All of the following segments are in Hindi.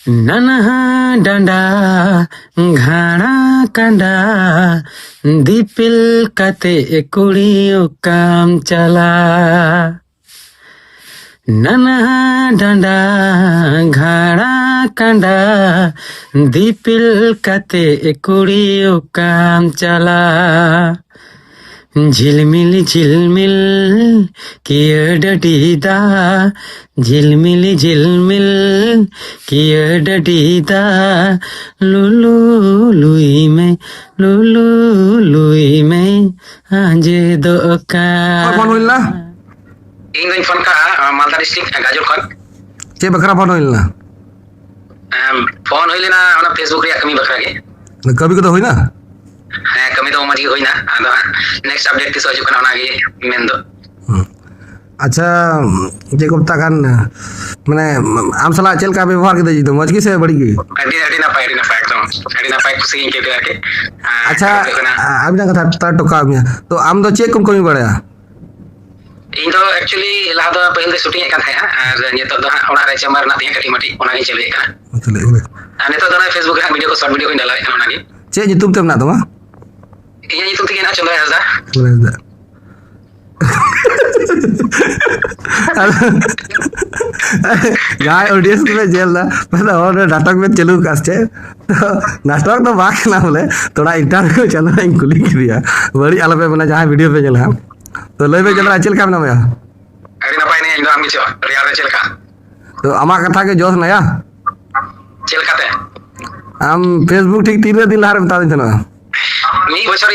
नन्हा डंडा घाना कंडा दीपिल कते कुड़ियों काम चला। नन्हा डंडा घाना कंडा दीपिल कते कुड़ियों काम चला। झिलमिल झिलमिल किया डडीदा झिलमिल झिलमिल किया डडीदा लुलु लुई में आजे दो का फोन होइलना ᱤᱧ ᱫᱚᱧ ᱯᱷᱳᱱ ᱠᱟᱜᱼᱟ ᱢᱟᱞᱫᱟ ᱰᱤᱥᱴᱨᱤᱠᱴ ᱜᱟᱡᱚᱞ ᱠᱷᱚᱱ ᱪᱮᱫ ᱵᱟᱠᱷᱨᱟ ᱯᱷᱳन होइलना ᱯᱷᱳᱱ ᱦᱩᱭ ᱞᱮᱱᱟ ᱚᱱᱟ ᱯᱷᱮᱥᱵᱩᱠ ᱨᱮᱭᱟᱜ ᱠᱟᱹᱢᱤ ᱵᱟᱠᱷᱨᱟ ᱜᱮ कभी को तो होइना ᱦᱮᱸ ᱠᱟᱹᱢᱤ ᱫᱚ ᱢᱚᱡᱽ ᱜᱮ ᱦᱩᱭᱱᱟ ᱟᱫᱚ ᱱᱮᱠᱥᱴ ᱟᱯᱰᱮᱴ ᱛᱤᱥ ᱦᱤᱡᱩᱜ ᱠᱟᱱᱟ ᱚᱱᱟᱜᱮ ᱢᱮᱱ ᱫᱚ अच्छा जे को पता कान माने आम सला चल का व्यवहार के दे मज की से बड़ी की ᱟᱹᱰᱤ ᱱᱟᱯᱟᱭ एकदम ᱟᱹᱰᱤ ᱱᱟᱯᱟᱭ ᱠᱩᱥᱤ ᱤᱧ ᱠᱮᱫ ᱟᱨᱠᱤ अच्छा अब ना कथा ता टोका में तो आम दो चेक कम कमी बड़या ᱤᱧ ᱫᱚ एक्चुअली लाहा दो पहिल दे शूटिंग ᱮ ᱠᱟᱱ ᱛᱟᱦᱮᱸ ᱟᱨ ᱱᱤᱛᱚᱜ ᱫᱚ ᱚᱲᱟᱜ ᱨᱮ ᱪᱮᱢᱵᱟᱨ ᱨᱮᱱᱟᱜ ᱛᱤᱧ ᱠᱟᱹᱴᱤᱡ ᱢᱟᱹᱴᱤ ᱚᱱᱟᱜᱮ ᱪᱟᱹᱞᱩᱭᱮᱫ ᱠᱟᱱᱟ चले ᱟᱨ ᱱᱤᱛᱚᱜ ᱫᱚ ᱯᱷᱮᱥᱵᱩक ᱨᱮ ᱵᱷᱤᱰᱤᱭᱳ ᱠᱚ ᱥᱚᱨᱴ ᱵᱷᱤᱰᱤᱭᱳ ᱠᱚᱧ ᱰᱟᱞᱟᱣᱮᱫ ᱠᱟᱱᱟ ᱚᱱᱟᱜᱮ चे ᱧᱩᱛᱩᱢ ᱛᱮ ᱢᱮᱱᱟᱜ ᱛᱟᱢᱟ ᱤᱧᱟᱹᱜ ᱧᱩᱛᱩᱢ ᱛᱮᱜᱮ ᱦᱮᱱᱟᱜ ᱪᱚᱸᱫᱚᱭ ᱦᱟᱸᱥᱫᱟ गाय ऑडियंस में जेल दा पहले और नाटक में चलू कास्टे तो नाटक तो बाक ना बोले थोड़ा इंटरव्यू चल रहा है कुली किया बड़ी अलग पे बना जहां वीडियो पे चल रहा तो ले पे चल रहा चल का नाम है अरे ना पाई नहीं इंदो आम किचो रियाल चल का तो अमा कथा के जोश नया चल काते हम फेसबुक ठीक 3 दिन लारे बता दिन ना मी बचर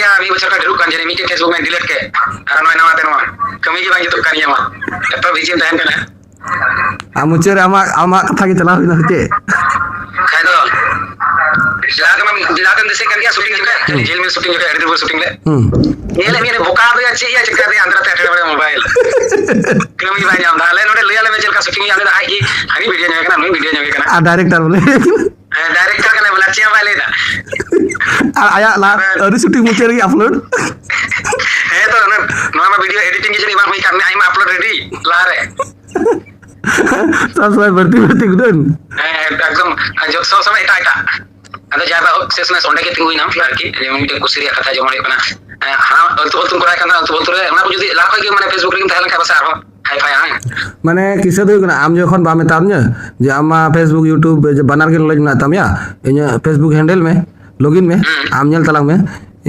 का ढेरू कान जने मीटे फेसबुक में डिलीट के अरे नय नवा तेनवा कमी की बांगी तो कानिया मा एतो बिजी तहन कना हम मुचेर अमा कथा के चला हुई चे खाय दो जिलाकन दिसे कर गया शूटिंग जगह जेल में शूटिंग जगह एडिटर शूटिंग ले ये ले मेरे भुका दो या चे या चक्कर दे अंदर ते बड़े मोबाइल कमी बांगी हम दाले नोडे ले ले में चल का शूटिंग आले दा आई हनी वीडियो जगह कना नुई वीडियो जगह कना डायरेक्टर बोले डायरेक्टर कने बोला चे वाले दा आया ला और शूटिंग मुचेर की अपलोड है तो नवा वीडियो एडिटिंग के जरी बार हुई करने आई में अपलोड रेडी ला रे सब भर्ती गुदन एकदम जो सो समय टाटा अदा जाबा सेसना सोंडे के तिंगुई नाम फिर की जेमिटे कुसिरिया कथा जमले कना हां तो तुम कोरा कना तो बोलतो रे ना को जदी लाखो के माने फेसबुक रे तहला का बस आरो हाई फाई हां माने किसे दो कना आम जखन बा मेताम ने जे आमा फेसबुक यूट्यूब बनार के नॉलेज ना तम या इन फेसबुक हैंडल में लॉगिन में आम नेल तलांग में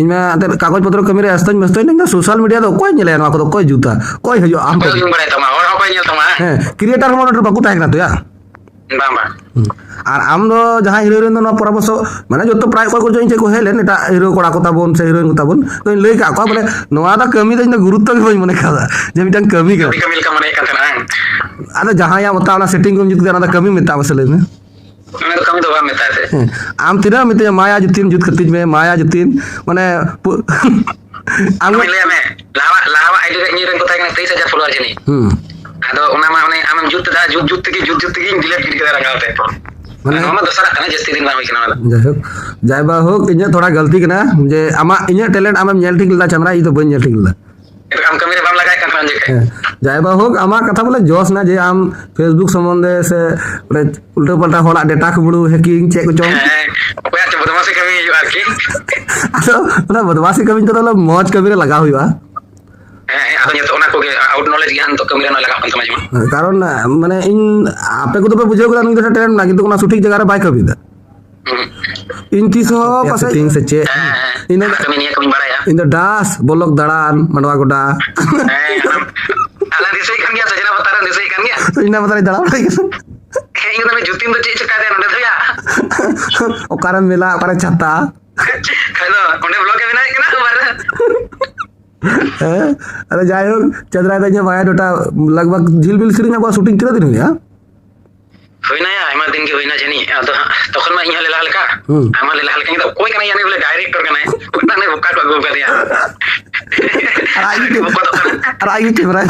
इनमें अते कागज पत्र कमी रे अस्तन मस्तन ना सोशल मीडिया तो कोई नेले ना को कोई जूता कोई हजो आम कोई बड़े तमा और कोई नेल तमा है क्रिएटर मोटर बाकू ताहे तो या बाबा और आम दो जहां हीरो हिरोइन दो परामर्श माने जो तो प्राय को जो इनसे को हेले नेटा हीरो कोड़ा को ताबोन से हीरोइन को ताबोन तो लई का को बोले नोआ दा कमी दो गुरुत्व के मने खादा जे मिटन कमी का कमी का मने कातना अरे जहां या बता ना सेटिंग को जुत करना कमी मेता बसले में मैं तो कमी दो बा मेता थे आम तीना मिते माया जुतिन जुत खतिज में माया जुतिन माने आम ले में लावा आईडी रे नी रे को ताकना 23000 फॉलोअर जनी आदो ओना मा माने आम जुत दा जुत के डिलीट कर के रंगाते माने हम दसरा कना जस्ती दिन बा होई कना जायबा हो इने थोड़ा गलती कना जे आमा इने टैलेंट आम नेल ठीक ला चंद्रा ई तो बन नेल ठीक ला हम कमी रे बाम लगाय कन जे जायबा हो आमा कथा बोले जोश ना जे आम फेसबुक संबंधे से उल्टा पल्टा होड़ा डेटा को बड़ू हैकिंग चेक को चों ओया तो बदमाशी कमी यो आरकी आदो ना बदमाशी कमी तो मौज कमी रे लगा हुआ आदो ये तो ओना को आउट नॉलेज ज्ञान तो कमी रे ना लगा पन समझ कारण माने इन आपे को तो पे बुझे को ना टैलेंट ना किंतु कोना सठिक जगह रे बाय कभी दा इन तीसो पासे सेटिंग से चे इन कमी नहीं कमी बड़ा या इन द डास बोलक दड़ान मंडवा गोडा आला दिसे कन गया सजना बता रहा दिसे कन गया इन बता दड़ा भाई इन तो मैं जुतिन तो चे चका दे नडे थया ओकारा मेला ओकारा छाता हेलो ओने ब्लॉग के बिना कना बार अरे जाय हो चंद्रा दा माया डोटा लगभग झिलबिल सिरिंग को शूटिंग कितना दिन हुआ होइना या आमा दिन के होइना जनी तो तखन मा इहा लेला हल्का आमा लेला हल्का तो कोई कना यानी बोले डायरेक्टर कना कोना ने बुका को कर दिया आई कैमरा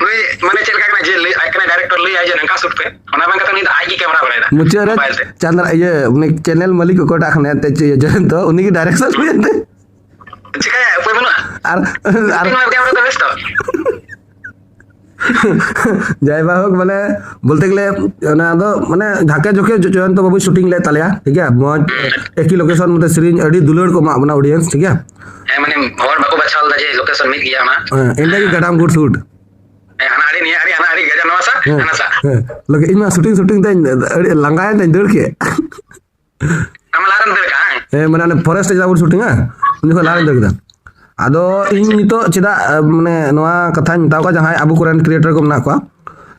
वे माने चल का जे कना डायरेक्टर ले आइ जनका शूट पे ओना बंग त नहीं आई की कैमरा बनाइदा मुझे रे चंद्र ये उन्हें चैनल मालिक को कोटा खने ते जन तो उन्हीं की डायरेक्शन हुई चिका कोई बना और कैमरा तो बेस्ट যাই বা হোক মানে বলতে গেলে মানে ঝাঁকে ঝোঁকে জয়ন্ত বাবু শুটিং ले তালিয়া ঠিক আছে মজ একই লোকেশন মতে সিরিজ আডি দুলड़ को মানে অডিয়েন্স ঠিক আছে মানে হর বাকো বাছাল দা যে লোকেশন মিট গিয়া না এন্ডা কি গাডাম গুড শুট ana adi ni ana adi gaja nawa sa ana sa lagi ini shooting tayo langgayan tayo deur ke amalaran der ka mana forest jabur shooting undi ko laran deur kita ado ini nito ceda mane noa katha ni tahu ka jahan abu korean creator ko mena ko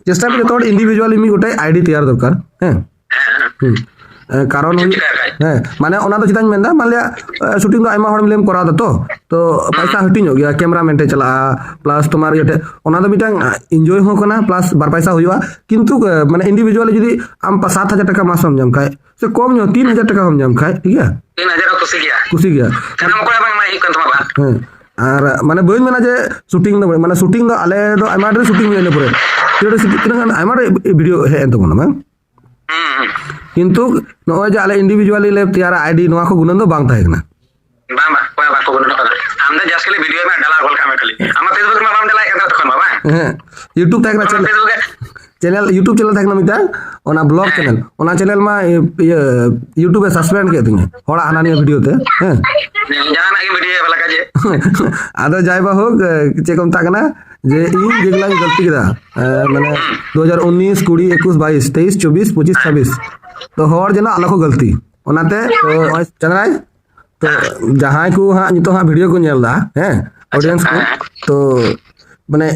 চেষ্টা করি তোর ইন্ডিভিজুয়ালি মি গোটাই আইডি তৈয়ার দরকার হ্যাঁ কারণ হ্যাঁ মানে ওনা তো চিন্তা মেন্দা মানলিয়া শুটিং তো আইমা হড় মিলেম করা তো তো পয়সা হটিং গিয়া ক্যামেরাম্যান তে চলা প্লাস তোমার ইতে ওনা তো মিটাং এনজয় হো কনা প্লাস বার পয়সা হইবা কিন্তু মানে ইন্ডিভিজুয়ালি যদি আম 7,000 টাকা মাস हम जाम खाए से कम नो 3,000 টাকা हम जाम खाए ठीक है 3,000 खुशी गया kana mo ko bang mai kan tuma ba আর মানে বইন মেনা যে শুটিং দো মানে শুটিং দো আলে দো আইমা রে শুটিং হইলে পরে তেড়ে শুটিং আইমা রে ভিডিও হে এত কোন না কিন্তু নয় যে আলে ইন্ডিভিজুয়ালি লেতিয়ারা আইডি নোয়া কো গুণন দো বাং তাই না বাবা কোয়া বা কো গুণন না আমরা জাস্ট খালি ভিডিও মে ডালা গল কামে খালি আমরা ফেসবুক মে বাম ডালা এটা তখন বাবা হ্যাঁ ইউটিউব থাক না चैनल यूट्यूब चैनल থাক না মিতা ওনা ব্লগ চ্যানেল ওনা চ্যানেল মা ইউটিউবে সাসপেন্ড কে দিনে হড়া আনানিয়া ভিডিওতে হ্যাঁ জানা কি ভিডিও वाला কাজে আদা যাইবা হোক চেকম থাক না যে ই যেগুলা গলতি কিদা মানে 2019 20 21 22 23 24 25 26 তো হর যেন আলাকো গলতি ওনাতে তো চ্যানেল তো যাহাই কো হা নিতো হা ভিডিও को নেলदा হ্যাঁ অডিয়েন্স को তো মানে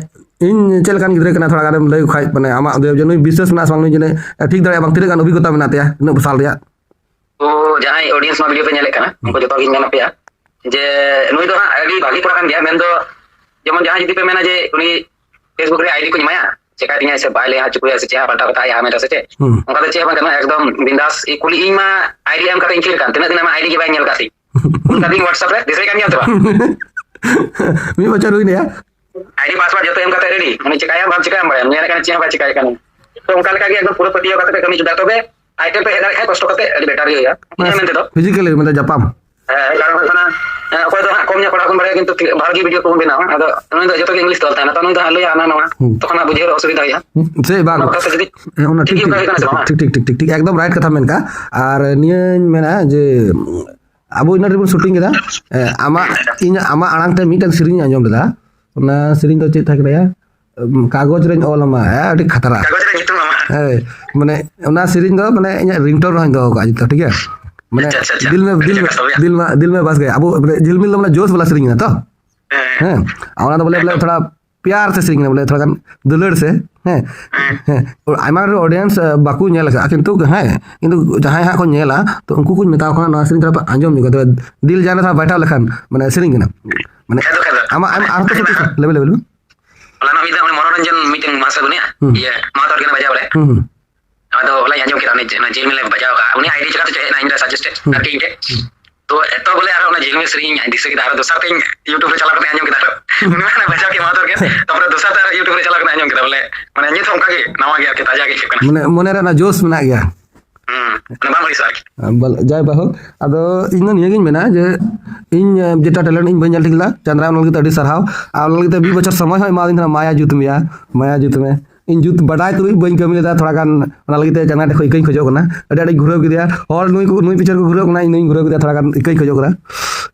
इन चल कान गिद्रे कना थोड़ा गारे लय खाय माने आमा जनु विशेष ना सांग जने ठीक दरे बang तिरे कान अभिज्ञता मेनाते न बसाल रिया तो जहां ऑडियंस मा वीडियो पे नेले कना उनको जतो गिन जाना पेया जे नुई तो आईडी भागी पड़ा कान गया मेन तो जेमन जहां जदी पे मेना जे उनी फेसबुक रे आईडी को निमाया चेका दिया से बाले हा चुकुया से चा पलटा बताया हमें से चे उनका तो चे बन करना एकदम बिंदास ई कुली इन मा आईडी एम का इंक्लियर कान तना दिन मा आईडी के बाय नेल कासी उनका दिन व्हाट्सएप रे दिसरे कान तो मी बचा रुई ने आईडी पासवर्ड जतो एम काते रेडी उनी चेकाया बाम चेकाया बड़े मेरे कान चिया बा चेकाया कान तो उनका लगा कि एकदम पूरा पतिया काते कमी जुदा तो बे आइटम पे हेडर है कष्ट करते अरे बेटर होया मेन तो फिजिकली मतलब जापाम कारण खाना कोई तो कम nya पड़ा कोन बड़े किंतु भागी वीडियो को बिना अदो उनी तो जतो इंग्लिश तलता ना तो उनी तो हले आना ना तो खाना बुझे असुविधा या से बाग ओना ठीक एकदम राइट कथा मेन का और निया मेना जे अब इन रिबन शूटिंग केदा आमा इन आमा आड़ांग ते मीटन सिरिंग आंजम देदा ओना सिरिंग तो चेत थाक रया कागज रे ओलमा अडी खतरा कागज रे नितु मामा माने ओना सिरिंग दो माने रिंगटोन रह दो का तो ठीक है माने दिल में बस गए अब झिलमिल तो माने जोश वाला सिरिंग ना तो हैं ओना तो बोले थोड़ा प्यार से सिरिंग ना बोले थोड़ा दुलड़ से हैं और आइमा ऑडियंस बाकू नेल का किंतु है किंतु जहां हा को नेला तो उनको कुछ मेता को ना सिरिंग थोड़ा आंजम जो तो दिल जाने था बैठा लखन माने सिरिंग ना माने आमा आर तो लेवल ola no vida मनोरंजन मीटिंग मासा दुनिया ये माता और के बजा बोले अदो ola आंजम के ना जेल में बजाओ का उन्हें आईडी चला तो चाहे ना इंदा सजेस्ट करके इनके तो एतो बोले यार उन्हें जेल में सरिंग दिसे की दारो दूसरा पे YouTube पे चला करते आंजम के दारो उन्हें ना बजाओ के माता और के तो फिर दूसरा तार YouTube पे चला करते आंजम के बोले माने ये तो उनका के नवा गया के ताजा के करना माने मोने रे ना जोश में ना गया ना बांग रिसार बल जाय बाहो अदो इन निया गिन मेना जे इन जेटा टैलेंट इन बन ठिकला चंद्रा नल के अडी सरहाव आ नल के 20 बछर समय है मा दिन माया जुत में इन जुत बडाय तुई बन कमी लेदा थोड़ा गान ओना लगी ते चंद्रा देखो इकई खजो कना अडी घुरो के दिया और नुई पिक्चर को घुरो कना इन घुरो के दिया थोड़ा गान इकई खजो कना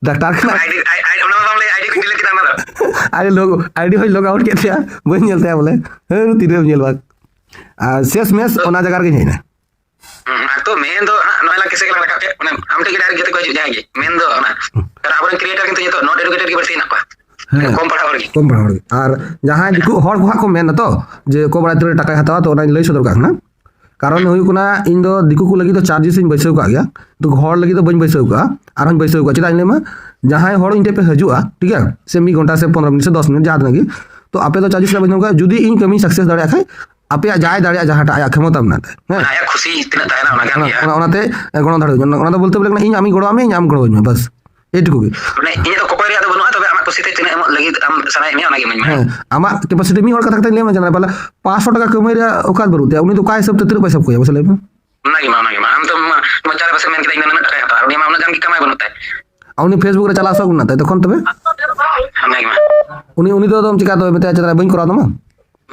डॉक्टर का आईडी ओना मामले आईडी को डिलीट किदा ना अरे लोग आईडी होय लॉग आउट के दिया बन नेलते बोले हे तीरे नेलबा आ शेष मेस ओना जगह के नहीं ना तो मेन दो नोला किसे के लगा के उन्हें हम टिक डायरेक्ट जते को जाएंगे मेन दो ना पर अपन क्रिएटर किंतु ये तो नॉट एजुकेटेड की बरसी ना पा कम पढ़ा और और जहां दिकु हर को मेन तो जे को बड़ा तेरे टाका हतावा तो ओना लई सदर का ना कारण हुई कुना इन दो दिकु को लगी तो चार्जेस इन बैसो का गया तो घर लगी तो बन बैसो का आर हम बैसो का चला इन में जहां हर इन पे हजुआ ठीक है से 1 घंटा से 15 मिनट से 10 मिनट याद नहीं तो आपे तो चार्जेस बन का जुदी इन कमी सक्सेस दड़े खाय आपे जाय दाड़िया जहाटा आया क्षमता बनाते हैं आया खुशी इतना तायना ओना गान गया ओनाते गणो धाड़ ओना तो बोलते बोले इन आमी गड़ो आमी आम गड़ो में बस एटुकु माने ये तो कोई रिया बनुआ तबे आमा खुशी ते तिना लगी आम सनाय में ओना के मन में आमा कैपेसिटी मी और कथा ले में जाना पहला 500 टाका कमाई रे औकात बरुते उनी तो काय सब ते पैसा को बसले में नागी मा हम तो मचारे बस में के इन टाका हता उनी मा ओना जान की कमाई बनता है उनी फेसबुक रे चला सक ना तखन तबे नागी मा उनी तो तुम चिका तो बेटा चला बन करा दमा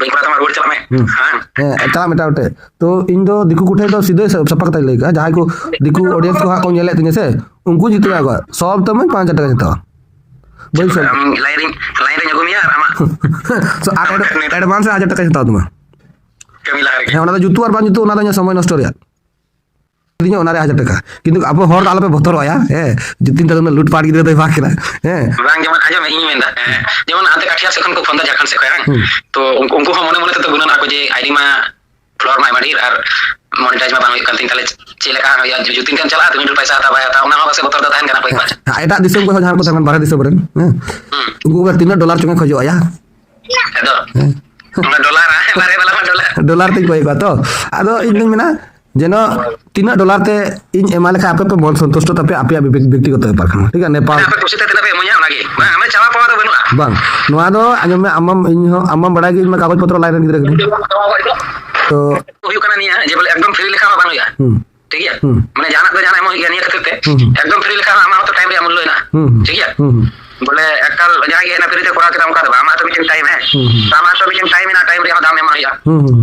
baik kata mah cakap meh. चला मेटा उठे तो इन दो दिकू कुठे तो सीधे सपा कता लेगा जहां को दिकू ऑडियंस को हां को नेले तिने से उनको जीते आगा सब तो मैं 5,000 টাকা जीता बोल सब lain aku mia ama so advance 1,000 টাকা जीता तुम kami lah है ओना तो जुतु और बान जुतु ओना तो समय नष्ट रिया दिने ओना 1,000 টাকা কিন্তু अब हर आलो पे बतर आया है जितिन तक लूट पाट गिदे तो भाग है bang jaman aja meh ini menda jaman ante kathia sekon ko fonda jakan se ko yang to unku ho mone mone to gunan aku je id ma floor ma madir ar monetize ma bang kan ting tale cileka ya jutin kan chala tu paisa ta baya ta ona se botor tahan kana baik baca eta disem ko jahan ko tangan bare disem beren unku ga $3 cuma khojo ya ado $1 bare bala dollar तक कोई बात तो अदो इन में ना जेनो $3 ते इन एमाले का आपे पे मन संतुष्ट तपे आपे व्यक्तिगत व्यापार खाना ठीक है Nepal apa kusi tete nabe munya lagi bang ame cawa pawa do benua bang noa do anjom me amam इन हो amam बड़ा के में कागज पत्र लाइन गिरे तो huyu kana niya je bole ekdom free lekha ma bang ya ठीक है माने जाना तो जाना mo ya niya kete ekdom free lekha ma ama to time re amul na ठीक है बोले एकल जहां के ना फ्री ते कोरा के काम कर ama तो बिचिन टाइम है sama तो बिचिन टाइम ना टाइम रे दाम में माया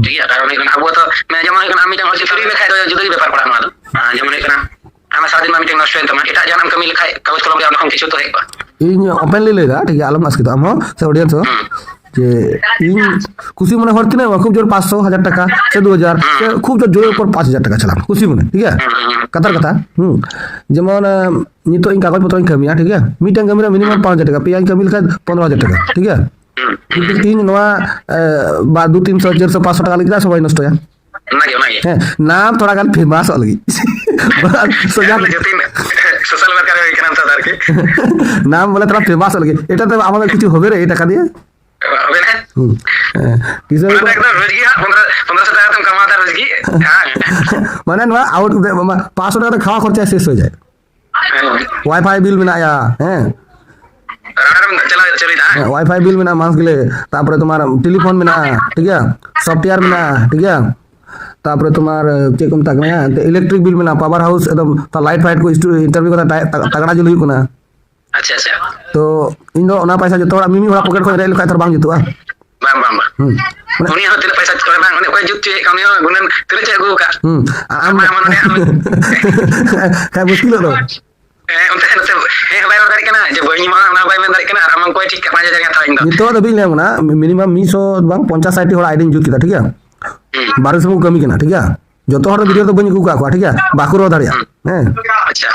ठीक है कारण ini अब तो मैं जमा kan ami tang free lekha do judo व्यापार पड़ा ना जमने kana ama सादिन मा मीटिंग नष्ट teman eta jangan kami lekha कागज कलम रे हम किछु तो है इन ओपनली लेगा ठीक है आलम नास के तो हम से ऑडियंस हो যে इन खुशी मने हरती ना खूब जोर 500,000 টাকা से 2,000 से खूब जोर ऊपर 5,000 টাকা चला खुशी मने ठीक है कतर कथा जेमन नितो इन कागज पत्र कमिया ठीक है मीटिंग कमिरा मिनिमम 5,000 টাকা पिया कमिल का 15,000 টাকা ठीक है কিন্তু তিন নোয়া বা 200 300 400 500 টাকা লিখা সবাই নষ্ট হয় nagi नाम थोड़ा गाल फेमस अलगी सोजा जतिन सोशल वर्कर है केना तादार के नाम बोले थोड़ा फेमस अलगी এটা তো আমাদের কিছু হবে রে এই টাকা দিয়ে হবে না কিসে একদম রোজকি 1500 টাকা तुम कमाता रोजकी মানে না আউট 500 টাকা খাওয়া খরচা শেষ হয়ে যায় वाईफाई बिल में आया हैं चला चली ना वाईफाई बिल में ना मांस के लिए तारपरे तुम्हारा टेलीफोन में ना ठीक है सॉफ्टवेयर में ना ठीक है तारपरे तुम्हारा चेक कम तक ना इलेक्ट्रिक बिल में ना पावर हाउस एकदम तो लाइट फाइट को इंटरव्यू का तगड़ा जो हुई को ना अच्छा अच्छा तो इन दो ना पैसा जो थोड़ा मिमी वाला पॉकेट को रेल का थोड़ा बांग जितु आ bang उनी हो तेरे पैसा करे bang उनी कोई जुत्ती कमी हो गुनन तेरे चे गु का आम काय मुश्किल हो उनते bayar dari kana je boy ma na bay men dari kana amang koy ठीक करना जगह था इंदो itu तो बिल ना मिनिमम 100 bang 50-60 hora आईडी जुत kita ठीक है 1200 को कमी केना ठीक है जतो हर वीडियो तो बनी को का ठीक है बाकुरो दाड़िया हैं अच्छा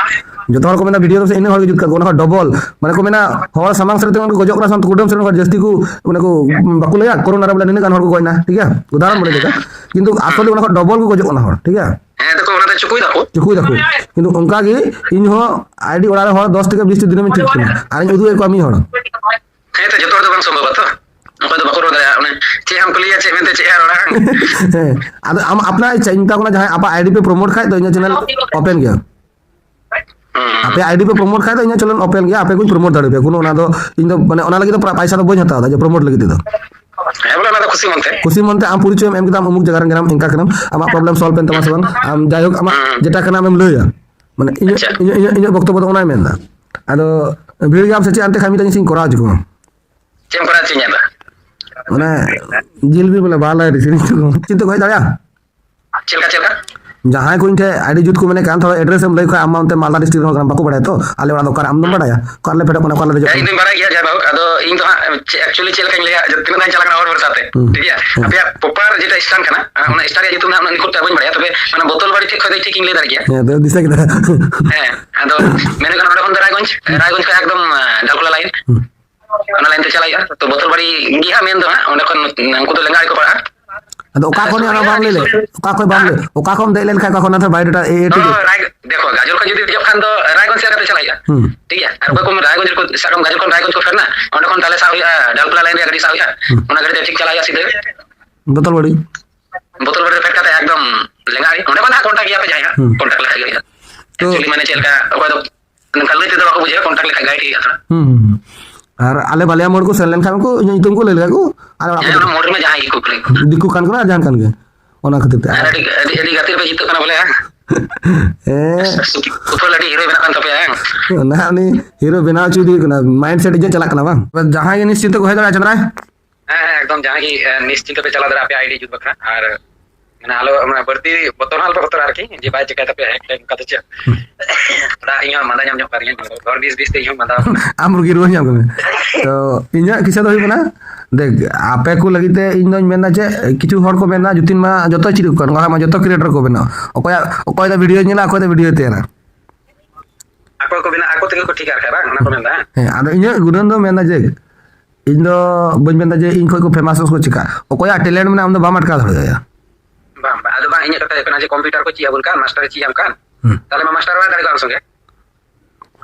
जतो हर को मेना वीडियो से इन हर जुत का कोना डबल माने को मेना हर सामांग से को गजक ना संत कुडम से जस्ती को माने को बाकुलया कोरोना रे बोले कान हर को कोइना ठीक है उदाहरण बोले देखा किंतु आसले उना डबल को गजक ना हर ठीक है तो को उना चुकुई दको किंतु उनका गे इन हो आईडी ओड़ा हर 10 থেকে 20 दिन में ठीक किना आर उदु एक कमी हर है तो जतो तो बंग संभव तो ᱚᱠᱚᱭ ᱫᱚ ᱵᱟᱠᱚ ᱨᱚᱲ ᱫᱟᱲᱮᱭᱟᱜᱼᱟ ᱚᱱᱮ ᱪᱮᱫ ᱮᱢ ᱠᱩᱞᱤᱭᱟ ᱪᱮᱫ ᱢᱮᱱᱛᱮ ᱪᱮᱫ ᱨᱚᱲᱟ ᱟᱫᱚ ᱟᱢ अपना चिंता कोना जहां आपा आईडी पे प्रमोट खाय तो इन चैनल ओपन गया आपे आईडी पे प्रमोट खाय तो इन चैनल ओपन गया आपे कुछ प्रमोट दाड़े पे कोनो ना दो इन दो माने ओना लगी तो पैसा तो बज हता जो प्रमोट लगी तो है बोला ना तो खुशी मनते आम पूरी एम एकदम अमुक जगह ग्राम इनका करम आमा प्रॉब्लम सॉल्व पेन तमा सबन आम जायक आमा जेटा कना एम लया माने इन वक्तव्य तो ओना मेनदा आदो वीडियो आप सच्ची अंते खामी तनी सिंग करा जको चेम करा चिन्या माने जिल भी बोले बाला रिसिंग चिंता कोई दाया चलका जहां को इनके आईडी जुत को मैंने कान थोड़ा एड्रेस हम लई खा अमाउंट ते मालदा डिस्ट्रिक्ट हो बाको बड़ाय तो आले वाला दोकान आम बड़ाया करले फेटा कोना करले इन दिन बड़ा गया जा बाबू अदो इन तो एक्चुअली चलका इन लिया जतिन ना चलका और बरसाते ठीक है अब या पोपार जेटा स्टैंड kana ona स्टार या जितु ना निकुट बन बड़ाया तबे माने बोतल बाड़ी ठीक खोदे ठीक इन ले दार गया तो दिशा किदा अदो मैंने kana ओडे खन रायगंज का एकदम डाकुला line ona lain te chalaya to botol bari giha men do ona kon unku to lengai ko para अदो ओका कोने ana बांग ले ओका कोई बांग ले ओका कोन देलेन खा कोना था बाइडेटा ए देखो गाजर का जदी जब खान दो रायगंज से आते चलाया ठीक है और कोई रायगंज को सकम गाजर को रायगंज को फेरना ओंडे कोन ताले साविया डालकुला लाइन रे गाड़ी साविया ओना गाड़ी ठीक चलाया सीधे बोतल बड़ी फेर काते एकदम लेंगाई ओंडे बना कांटेक्ट किया पे जाया कांटेक्ट लगा गया एक्चुअली मैंने चल का कोई तो कल लेते तो बाको बुझे कांटेक्ट लिखा गाड़ी था और आले बालिया मोड़ को सेलेन खान को तुम को ले लेगा को आले मोड़ में जहां को दिक्कु खान को ना जान खान के ओना खातिर ते एडी गातिर पे जितो कना बोले सुपर लड़ी हीरो बना कान तपे ना नी हीरो बना चुदी कना माइंड सेट जे चला कना बा जहां ये निश्चित को है चंद्रा ᱦᱮᱸ ᱮᱠᱫᱚম ᱡᱟᱦᱟᱸ ᱜᱮ ᱱᱤᱥᱪᱤᱱᱛᱚ ᱯᱮ ᱪᱟᱞᱟᱣ ᱫᱟᱲᱮᱭᱟᱜᱼᱟ ᱟᱯᱮ ᱟইᱰᱤ ᱡᱩᱛ ᱵᱟᱠᱷᱨᱟ ᱟᱨ ᱢᱟᱱᱮ ᱟᱞᱚ ᱢᱟᱱᱮ ᱵᱟᱹᱲᱛᱤ ᱵᱚᱛᱚᱨ ᱦᱚᱸ ᱟᱞᱚᱯᱮ ᱵᱚᱛᱚᱨᱟ ᱟᱨᱠᱤ ᱡᱮ ᱵᱟᱭ ᱪᱮᱠᱟᱭ ᱛᱟᱯᱮ ᱦᱮᱠ ᱚᱱᱠᱟ ᱫᱚ ᱪᱮᱫ ᱛᱷᱚᱲᱟ ᱤᱧᱦᱚᱸ ᱢᱟᱸᱫᱟ ᱧᱟᱢ ᱧᱚᱜ ᱠᱟᱫᱤᱧᱟ ᱜᱚᱲ ᱵᱤᱥ ᱛᱮ ᱤᱧᱦᱚᱸ ᱢᱟᱸᱫᱟ am rugi rugi am kami to inya kisa do hubana dek ape ko lagite ᱤᱧ ᱫᱚᱧ ᱢᱮᱱᱟ ᱡᱮ ᱠᱤᱪᱷᱩ ᱦᱚᱲ ᱠᱚ ᱢᱮᱱᱟ ᱡᱩᱛᱤᱱ ᱢᱟ ᱡᱚᱛᱚ ᱪᱤᱫ ᱠᱚ ᱱᱚᱣᱟ ᱢᱟ ᱡᱚᱛᱚ ᱠᱨᱤᱭᱮᱴᱚᱨ ᱠᱚ ᱵᱮᱱᱟ ᱚᱠᱚᱭ ᱫᱟ ᱵᱷᱤᱰᱤᱭᱳ ᱧᱮᱞᱟ ᱚᱠᱚᱭ ᱫᱟ ᱵᱷᱤᱰᱤᱭᱳ ᱛᱮᱭᱟᱨᱟ ᱟᱠᱚ ᱠᱚ ᱵᱮᱱᱟ ᱟᱠᱚ ᱛᱮᱜᱮ ᱠᱚ ᱴᱷᱤᱠᱟ ᱟᱨᱠᱷᱟᱡ ᱵᱟᱝ ᱚᱱᱟ ᱠᱚ ᱢᱮᱱᱫᱟ ᱦᱮᱸ ᱟᱫᱚ ᱤᱧᱟᱹᱜ ᱜᱩᱱᱟᱹᱱ ᱫᱚ ᱢᱮᱱᱟ ᱡᱮ ᱤᱧ ᱫᱚ ᱵᱟᱹᱧ ᱢᱮᱱᱫᱟ ᱡᱮ ᱤᱧ ᱠᱷᱚᱡ ᱠᱚ ᱯᱷᱮᱢᱟᱥ ᱠᱚ ᱪᱤᱠᱟ ᱚᱠᱚᱭᱟᱜ ᱴᱮᱞᱮᱱᱴ ᱢᱮᱱᱟᱜᱼᱟ ᱟᱢ ᱫᱚ ᱵᱟᱢ ᱟᱴᱠᱟᱣ ᱫᱟᱲᱮᱭᱟᱭᱟ ᱵᱟᱝ ᱵᱟᱝ ᱟᱫᱚ ᱵᱟᱝ ᱤᱧᱟᱹᱜ ᱠᱟᱛᱷᱟ ᱦᱩᱭᱩᱜ ᱠᱟᱱᱟ ᱡᱮ ᱠᱚᱢᱯᱤউᱴᱟর ᱠᱚ ᱪᱮᱫ ᱟᱵᱚᱱ ᱠᱟᱱ ᱢᱟᱥᱴᱟᱨ ᱪᱮᱫ ᱟᱢ ᱠᱟᱱ তাহলে ᱢᱟ ᱢᱟᱥᱴᱟর ᱵᱟᱭ ᱫᱟᱲᱮ ᱠᱚ ᱟᱢ ᱥᱚᱸᱜᱮ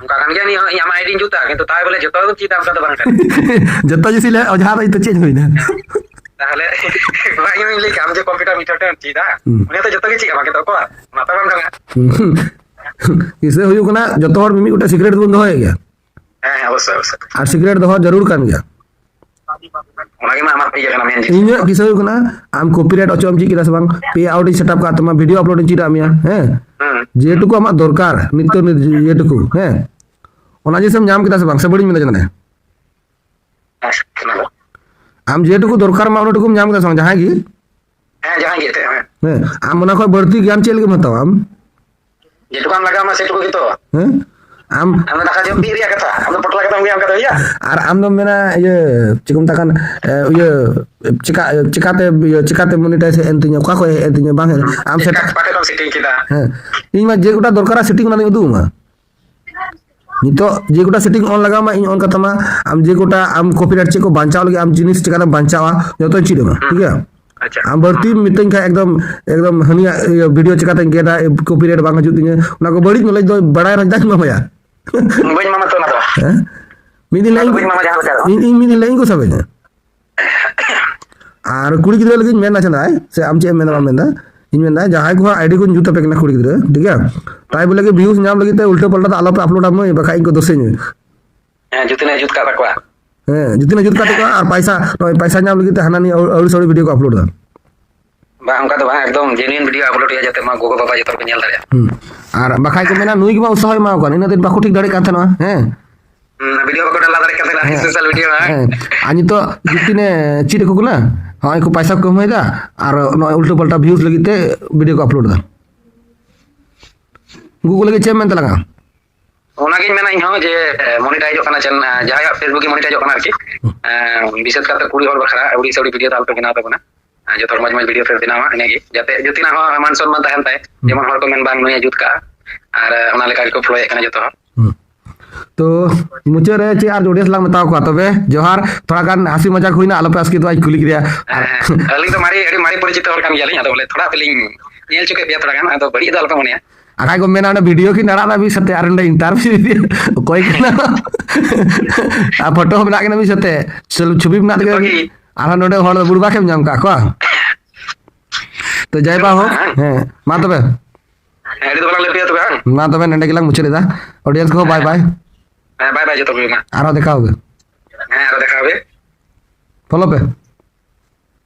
ᱚᱱᱠᱟ ᱠᱟᱱ ᱜᱮᱭᱟ ᱤᱧ ᱟᱢᱟᱜ ᱟইᱰᱤᱧ ᱡᱩᱛᱟ ᱠᱤᱱᱛᱩ ᱛᱟই বলে ᱡᱚᱛᱚ ᱫᱚ ᱪᱮᱫ ᱚᱱᱠᱟ ᱫᱚ ᱵᱟᱝ ᱠᱟᱱᱟ ᱡᱚᱛᱚ ᱡᱤᱥᱤᱞᱮ ᱚᱡᱷᱟ ᱫᱚ ᱤᱧ ᱪᱮᱧ ᱦᱩᱭᱱᱟ তাহলে ᱵᱟᱝ ᱤᱧ ᱞᱟᱹᱭ ᱠᱟᱢ ᱡᱮ ᱠᱚᱢᱯᱤউᱴᱟর ᱢᱤᱴᱟᱨ ᱴᱮ ᱪᱮᱫᱟ ᱩᱱᱤ ᱛᱚ ᱡᱚᱛᱚ ᱜᱮ ᱪᱮᱫ ᱵᱟᱝ ᱠᱤᱱᱛᱩ ᱚᱠᱚ ᱚᱱᱟ ᱛᱚ ᱵᱟᱝ ᱠᱟᱱᱟ ᱤᱥᱮ ᱦᱩᱭᱩᱜ ᱠᱟᱱᱟ ᱡᱚᱛᱚ ᱦᱚᱲ ᱢᱤᱢᱤᱫ ᱜᱚᱴᱟ ᱥᱤᱠᱨᱮᱴ ᱵᱚᱱ ᱫᱚᱦᱚᱭ ᱜᱮᱭᱟ ᱦᱮᱸ ᱚᱵᱚᱥᱥᱳᱭ ᱚᱵᱚᱥᱥᱳᱭ ᱟᱨ ᱥᱤᱠᱨᱮᱴ ᱫᱚᱦᱚ ᱡᱟᱹᱨᱩᱲ ᱠᱟᱱ ᱜᱮᱭᱟ ᱚᱱᱟᱜᱮ ᱢᱟ ᱟᱢᱟᱜ ᱤᱭᱟᱹ ᱠᱟᱱᱟ ᱢᱮᱱ ᱡᱤᱱᱤᱥ ᱤᱧᱟᱹᱜ ᱠᱤᱥᱟᱹ ᱦᱩᱭᱩᱜ ᱠᱟᱱᱟ ᱟᱢ ᱠᱚᱯᱤᱨᱟइट ᱚᱪᱚᱜ ᱮᱢ ᱪᱮᱫ ᱠᱮᱫᱟ ᱥᱮ ᱵᱟᱝ ᱯᱮ ᱟᱣᱩᱴ ᱤᱧ ᱥᱮᱴᱟᱯ ᱠᱟᱜ ᱛᱟᱢᱟ ᱵᱷᱤᱰᱤᱭᱳ ᱟᱯᱞᱳᱰ ᱤᱧ ᱪᱮᱫ ᱟᱫ ᱢᱮᱭᱟ ᱦᱮᱸ যেটুকু আমার দরকার নিত্য যেটুকু হ্যাঁ ওনা জিনিস আমি ᱧᱟᱢ ᱠᱮᱫᱟ ᱥᱮ ᱵᱟᱝ ᱥᱮ ᱵᱟᱹᱲᱤᱧ ᱢᱮᱱᱟ জাᱱᱮ ᱟᱢ যেটুকু দরকার মা ওটুকুম ᱧᱟᱢ ᱠᱮᱫᱟ ᱥᱮ ᱵᱟᱝ ᱡᱟᱦᱟᱸᱭ ᱜᱮ হ্যাঁ ᱡᱟᱦᱟᱸᱭ ᱜᱮ হ্যাঁ ᱟᱢ ᱚᱱᱟ ᱠᱷᱚᱡ ᱵᱟᱹᱲᱛᱤ ᱜᱮᱭᱟᱱ ᱪᱮᱫ ᱞᱟᱹᱜᱤᱫ ᱦᱟᱛᱟᱣᱟ ᱟᱢ যেটুকু আম লাগাও না সেটুকু কি তো হ্যাঁ ᱟᱢ আমরা দেখা যাবে বিয়ে রিয়া কথা আমরা পটলা কথা আমি কথা হইয়া আর আম দম মেনা ইয়ে চিকম তাকান ইয়ে চিকাতে মনিটাইজ এন্তিnya ᱚᱠᱟ ᱠᱷᱚᱡ ᱮᱱᱛᱤᱧᱟ ᱵᱟᱝ ᱟᱢ ᱥᱮᱴ পাটে কম সেটিং কিদা হ্যাঁ ᱤᱧ ᱢᱟ ᱡᱮ ᱜᱚᱴᱟ ᱫᱚᱨᱠᱟᱨᱟ ᱥᱮᱴᱤᱝ ᱚᱱᱟ ᱫᱚᱧ ᱩᱫᱩᱜ ᱢᱟ ᱱᱤᱛᱚᱜ ᱡᱮ ᱜᱚᱴᱟ ᱥᱮᱴᱤᱝ ᱚᱱ ᱞᱟᱜᱟᱣ ᱢᱟ ᱤᱧ ᱚᱱ ᱠᱟᱛᱟᱢᱟ ᱟᱢ ᱡᱮ ᱜᱚᱴᱟ ᱟᱢ ᱠᱚᱯᱤᱨᱟइट ᱪᱮᱫ ᱠᱚ ᱵᱟᱧᱪᱟᱣ ᱞᱟᱹᱜᱤᱫ ᱟᱢ ᱡᱤᱱᱤᱥ ᱪᱤᱠᱟᱹᱛᱮ ᱵᱟᱧᱪᱟᱣᱟ ᱡᱚᱛᱚ ᱪᱮᱫ ᱢᱟ ᱴᱷᱤᱠ ᱜᱮᱭᱟ আচ্ছা ᱟᱢ ᱵᱟᱹᱲᱛᱤ ᱢᱤᱛᱟᱹᱧ ᱠᱷᱟᱡ ᱮᱠᱫᱚম ᱦᱟᱹᱱᱤᱭᱟᱜ ᱵᱷᱤᱰᱤᱭᱳ ᱪᱤᱠᱟᱹᱛᱮᱧ ᱜᱮᱫᱟ ᱠᱚᱯᱤᱨᱟइट ᱵᱟᱝ ᱦᱤᱡᱩᱜ ᱛᱤᱧᱟᱹ ᱚᱱᱟ ᱠᱚ ᱵᱟᱹᱲᱤᱡ ᱱᱚᱞᱮᱡ ᱫᱚ ᱵᱟᱲᱟᱭ ᱨᱟᱡᱟᱧ ᱢᱟᱢᱟᱭᱟ ᱵᱟᱹᱧ ᱢᱟᱢᱟ ᱛᱚ ᱚᱱᱟ ᱫᱚ ᱦᱮᱸ ᱢᱤᱫ ᱫᱤᱱ ᱞᱟᱹᱭ ᱵᱟᱹᱧ ᱢᱟᱢᱟ ᱡᱟᱦᱟᱸ ᱞᱮᱠᱟ ᱤᱧ ᱢᱤᱫ ᱫᱤᱱ ᱞᱟᱹᱭ ᱠᱚ ᱥᱟᱵᱮᱧᱟ ᱟᱨ ᱠᱩᱲᱤ ᱜᱤᱫᱽᱨᱟᱹ ᱞᱟᱹᱜᱤᱫ ᱢᱮᱱᱟ ᱪᱮᱫᱟᱭ ᱥᱮ ᱟᱢ ᱪᱮᱫ ᱮᱢ ᱢᱮᱱᱟ ᱵᱟᱢ ᱢᱮᱱᱫᱟ ᱤᱧ ᱢᱮᱱᱫᱟ ᱡᱟᱦᱟᱸᱭ ᱠᱚ ᱟইᱰᱤ ᱠᱚᱧ ᱡᱩᱛ ᱟᱯᱮ ᱠᱟᱱᱟ ᱠᱩᱲᱤ ᱜᱤᱫᱽᱨᱟᱹ ᱴᱷᱤᱠ ᱜᱮᱭᱟ ᱛᱟই ᱵᱚᱞᱮ ᱜᱮ ᱵᱷᱤᱭᱩᱡ ᱧᱟᱢ ᱞᱟᱹᱜᱤᱫ ᱛᱮ ᱩᱞᱴᱟᱹ ᱯᱟল্ᱴᱟ ᱫᱚ ᱟᱞᱚᱯᱮ ᱟᱯᱞᱳᱰᱟ ᱢᱟᱹᱭ ᱵᱟᱠᱷᱟᱡ ᱤᱧ ᱠᱚ ᱫᱳᱥᱮᱧ হ্যাঁ জুতিনে জুত কা তাকওয়া হ্যাঁ যদি জুত কাটে আর পয়সা ñam লগিতে হানা নি আউড়ি সাউড়ি ভিডিও কো আপলোড দা বা অনকা তো ভাই একদম জেনুইন ভিডিও আপলোড হয়ে যাতে মা গোগো বাবা যত কে ñel দাঁড়িয়া আর বাখাই কো মেনা নুই কি মা উৎসাহ মা কান ইনা দিন বাকু ঠিক দাঁড়ি কান থানা হ্যাঁ ভিডিও বাকু ডালা দাঁড়ি কান থানা সোশ্যাল ভিডিও হ্যাঁ আনি তো জুতিনে চিড়ে কো না হয় কো পয়সা কম হই দা আর উল্টো পাল্টা ভিউজ লगिते ভিডিও কো আপলোড দা গুগল কে চেমেন্ট লাগা ওনাগিন মেনা ইন যে মনিটাইজও কানা চ্যানেল যাহা ফেসবুক এ মনিটাইজও কানা আর কি বিশেষ করে কুড়ি হল বাখরা উড়ি সাউড়ি ভিডিও তালপে বিনা তাবনা যত মজ মজ ভিডিও ফেস দিনামা এনেগি যাতে জুতিনা হ মান সম্মান তাহেন তাই যেমন হর কো মেন বাং নয় জুত কা আর ওনা লেকা কো ফলো এখানে যত तो मुझे रे चे आर जोडियस लाग बताओ को तबे जोहार थोड़ा गान हंसी मजाक हुई ना आलो पे आसकी तो आज कुली क्रिया अली तो मारी मारी परिचित हर काम याली तो बोले थोड़ा पेलिंग नेल चुके बिया थोड़ा गान तो बड़ी दाल पे मोनिया आखा को मेना वीडियो की नड़ा ना भी सते आरंडे इंटरव्यू कोई ना आ फोटो बना के ना भी सते छवि बना के आरा नोडे हol बुड़बा के नाम का को तो जय बा हो हैं मा तबे एडी तो बला ले पिया तबे मा तबे नंडे के लग मुछे दा ऑडियंस को बाय बाय बाय बाय जो तो आरो देखा होगे हां आरो देखा होगे फॉलो पे